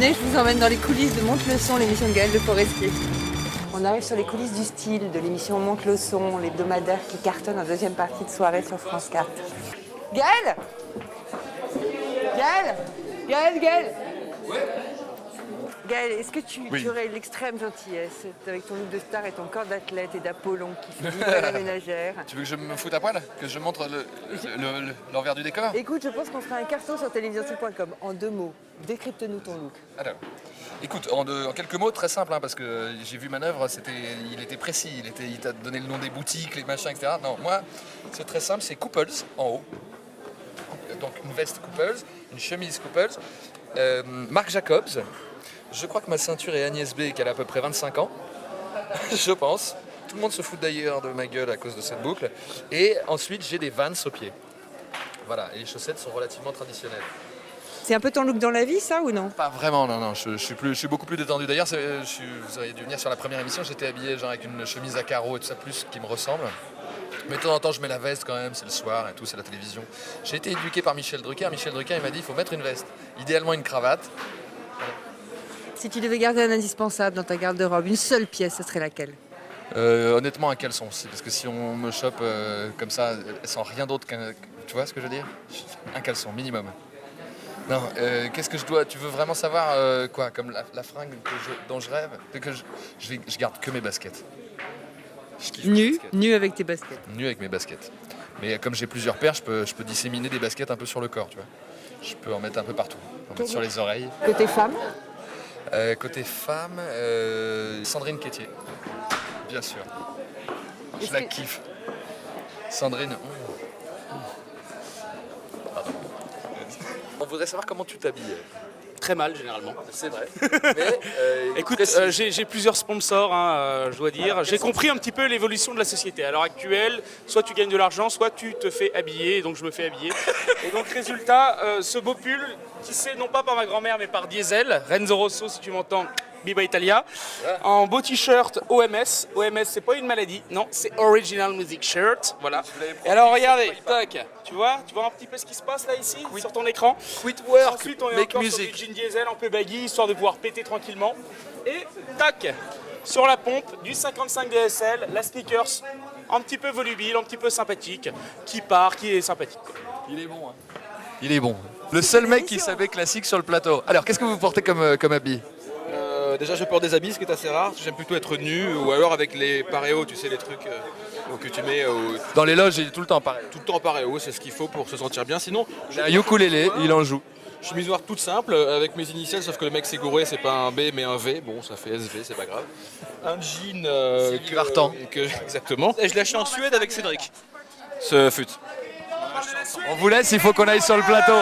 Venez, je vous emmène dans les coulisses de Monte le Son, l'émission de Gaël de Forestier. On arrive sur les coulisses du style de l'émission Monte le Son, l'hebdomadaire qui cartonne en deuxième partie de soirée sur France 4. Gaël Gaël Gaël Gaël Ouais. Gaël, est-ce que tu aurais l'extrême gentillesse avec ton look de star et ton corps d'athlète et d'Apollon qui fait vivre la ménagère? Tu veux que je me foute à poil? Que je montre l'envers du décor? Écoute, je pense qu'on fera un carton sur télévision.com. En 2 mots, décrypte-nous ton look. Alors, écoute, en quelques mots, très simple, hein, parce que j'ai vu Manœuvre, il était précis, il t'a donné le nom des boutiques, les machins, etc. Non, moi, c'est très simple, c'est Couples en haut. Donc une veste Couples, une chemise Couples, Marc Jacobs. Je crois que ma ceinture est Agnès B, qu'elle a à peu près 25 ans, je pense. Tout le monde se fout d'ailleurs de ma gueule à cause de cette boucle. Et ensuite, j'ai des Vans aux pieds. Voilà, et les chaussettes sont relativement traditionnelles. C'est un peu ton look dans la vie, ça, ou non? Pas vraiment, non, je suis beaucoup plus détendu. D'ailleurs, vous auriez dû venir sur la première émission, j'étais habillé genre avec une chemise à carreaux et tout ça, plus qui me ressemble. Mais de temps en temps, je mets la veste quand même, c'est le soir et tout, c'est la télévision. J'ai été éduqué par Michel Drucker. Michel Drucker, il m'a dit, il faut mettre une veste. Idéalement une cravate. Si tu devais garder un indispensable dans ta garde-robe, une seule pièce, ce serait laquelle? Honnêtement, un caleçon aussi, parce que si on me chope comme ça, sans rien d'autre qu'un... Tu vois ce que je veux dire? Un caleçon, minimum. Non, qu'est-ce que je dois... Tu veux vraiment savoir quoi? Comme la fringue dont je rêve? Je garde que mes baskets. Nu avec tes baskets. Nu avec mes baskets. Mais comme j'ai plusieurs paires, je peux disséminer des baskets un peu sur le corps, tu vois. Je peux en mettre un peu partout. En mettre sur les oreilles. Côté femme? Côté femme, Sandrine Quétier. Bien sûr. Je la kiffe. Sandrine. Pardon. On voudrait savoir comment tu t'habilles. Très mal généralement. C'est vrai. Mais, écoute, j'ai plusieurs sponsors, hein, je dois dire. J'ai compris un petit peu l'évolution de la société. À l'heure actuelle, soit tu gagnes de l'argent, soit tu te fais habiller, et donc je me fais habiller. Et donc résultat, ce beau pull, tissé non pas par ma grand-mère mais par Diesel, Renzo Rosso si tu m'entends, Biba Italia, en beau t-shirt OMS. OMS, c'est pas une maladie, non, c'est Original Music Shirt, voilà. Et alors regardez, tac, tu vois un petit peu ce qui se passe là ici, sur ton écran. Quit work, ensuite on est make encore music. sur du jean diesel un peu baggy, histoire de pouvoir péter tranquillement. Et tac, sur la pompe, du 55 DSL, la sneakers, un petit peu volubile, un petit peu sympathique, qui est sympathique. Il est bon, hein. Il est bon. Le seul mec qui savait classique sur le plateau. Alors, qu'est-ce que vous portez comme habit? Déjà, je porte des habits, ce qui est assez rare. J'aime plutôt être nu ou alors avec les paréos, tu sais, les trucs que tu mets Dans les loges, il est tout le temps pareil. tout le temps en paréo, c'est ce qu'il faut pour se sentir bien. Sinon, J'ai un ukulélé, il en joue. chemise noire toute simple avec mes initiales, sauf que le mec s'est gouré, c'est pas un B mais un V. Bon, ça fait SV, c'est pas grave. Un jean Vartan. Exactement. Et je l'ai acheté en Suède avec Cédric. Ce fut. On vous laisse, il faut qu'on aille sur le plateau.